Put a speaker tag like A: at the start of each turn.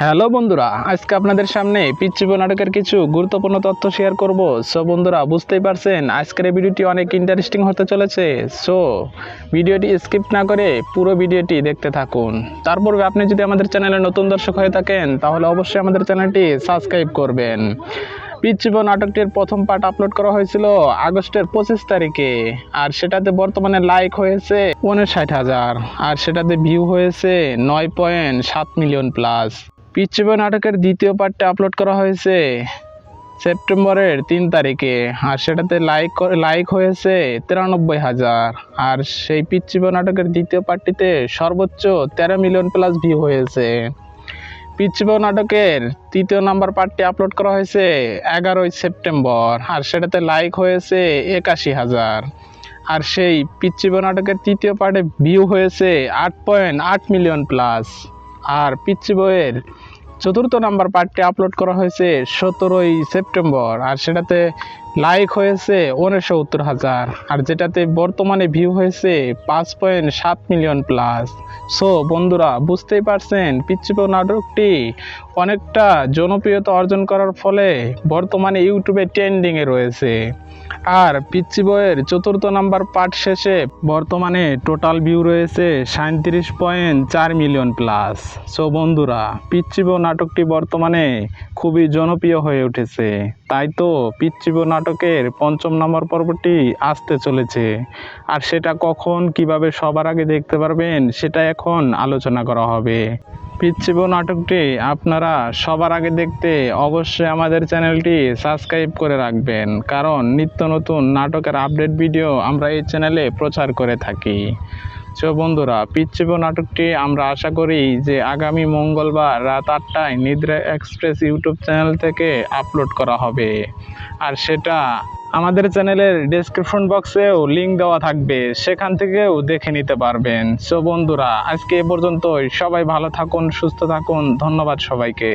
A: Hello বন্ধুরা, আজকে আপনাদের সামনে পিচ্চিবো নাটকের কিছু গুরুত্বপূর্ণ তথ্য শেয়ার করব। সো বন্ধুরা, বুঝতেই পারছেন আজকের এই ভিডিওটি অনেক ইন্টারেস্টিং হতে চলেছে। সো ভিডিওটি স্কিপ না করে পুরো ভিডিওটি দেখতে থাকুন। তারপর আপনি যদি আমাদের চ্যানেলে নতুন দর্শক হয়ে থাকেন তাহলে অবশ্যই আমাদের চ্যানেলটি সাবস্ক্রাইব করবেন। পিচ্চিবো নাটকটির প্রথম পার্ট আপলোড করা হয়েছিল আগস্টের 25 তারিখে, আর সেটাতে বর্তমানে লাইক হয়েছে 59,000, আর সেটাতে ভিউ হয়েছে 9.7 মিলিয়ন প্লাস। পিচ্চিবো নাটকের দ্বিতীয় পার্টটা আপলোড করা হয়েছে সেপ্টেম্বরের 3 তারিখে, আর সেটাতে লাইক হয়েছে 93,000, আর সেই পিচ্চিবো নাটকের দ্বিতীয় পার্টটিতে সর্বোচ্চ 13 মিলিয়ন প্লাস ভিউ হয়েছে। পিচ্চিবো নাটকের তৃতীয় নাম্বার পার্টটি আপলোড করা হয়েছে 11 সেপ্টেম্বর, আর সেটাতে লাইক হয়েছে 81,000, আর সেই পিচ্চিবো নাটকের তৃতীয় পার্টে ভিউ হয়েছে 8.8 মিলিয়ন প্লাস। আর পিচ্চিবোয়ের চতুর্থ নাম্বার পার্টটি আপলোড করা হয়েছে 17 সেপ্টেম্বর, আর সেটাতে লাইক হয়েছে 69,000, আর যেটাতে বর্তমানে ভিউ হয়েছে 5.7 মিলিয়ন প্লাস। সো বন্ধুরা, বুঝতেই পারছেন পিচ্চিবো নাটকটি অনেকটা জনপ্রিয়তা অর্জন করার ফলে বর্তমানে ইউটিউবে ট্রেন্ডিংয়ে রয়েছে। আর পিচ্চিবোয়ের চতুর্থ নাম্বার পার্ট শেষে বর্তমানে টোটাল ভিউ রয়েছে 37.4 মিলিয়ন প্লাস। সো বন্ধুরা, পিচ্চিবো নাটকটি বর্তমানে খুবই জনপ্রিয় হয়ে উঠেছে। তাই তো পিচ্চিবো নাটকের পঞ্চম নম্বর পর্বটি আসতে চলেছে, আর সেটা কখন কিভাবে সবার আগে দেখতে পারবেন সেটা এখন আলোচনা করা হবে। পিচ্চিবো নাটকটি আপনারা সবার আগে দেখতে অবশ্যই আমাদের চ্যানেলটি সাবস্ক্রাইব করে রাখবেন, কারণ নিত্য নতুন নাটকের আপডেট ভিডিও আমরা এই চ্যানেলে প্রচার করে থাকি। সো বন্ধুরা, পিচ্চিবো নাটকটি আমরা আশা করি যে আগামী মঙ্গলবার রাত 8টায় নিদ্রা এক্সপ্রেস ইউটিউব চ্যানেল থেকে আপলোড করা হবে, আর সেটা আমাদের চ্যানেলের ডেসক্রিপশন বক্সেও লিঙ্ক দেওয়া থাকবে, সেখান থেকেও দেখে নিতে পারবেন। সো বন্ধুরা, আজকে এ পর্যন্তই। সবাই ভালো থাকুন, সুস্থ থাকুন। ধন্যবাদ সবাইকে।